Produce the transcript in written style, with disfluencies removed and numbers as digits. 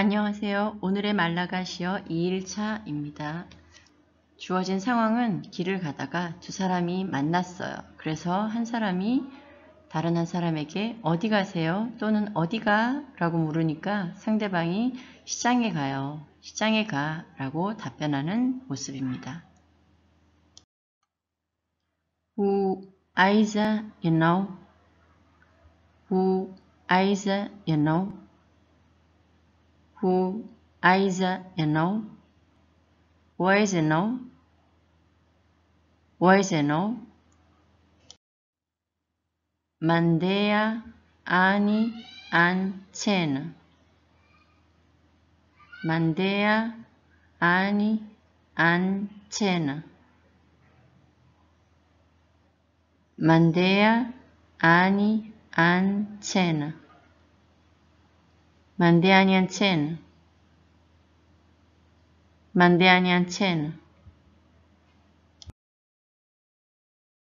안녕하세요. 오늘의 말라가시어 2일차입니다. 주어진 상황은 길을 가다가 두 사람이 만났어요. 그래서 한 사람이 다른 한 사람에게 어디 가세요? 또는 어디가? 라고 물으니까 상대방이 시장에 가요. 시장에 가 라고 답변하는 모습입니다. Who is you know? Who is you know? Who is you know? Where is you know? Where is you know? Mandea ani an cena. Mandea ani an cena. Mandea ani an cena. Mandea ani an cena. Mandea ani an cena.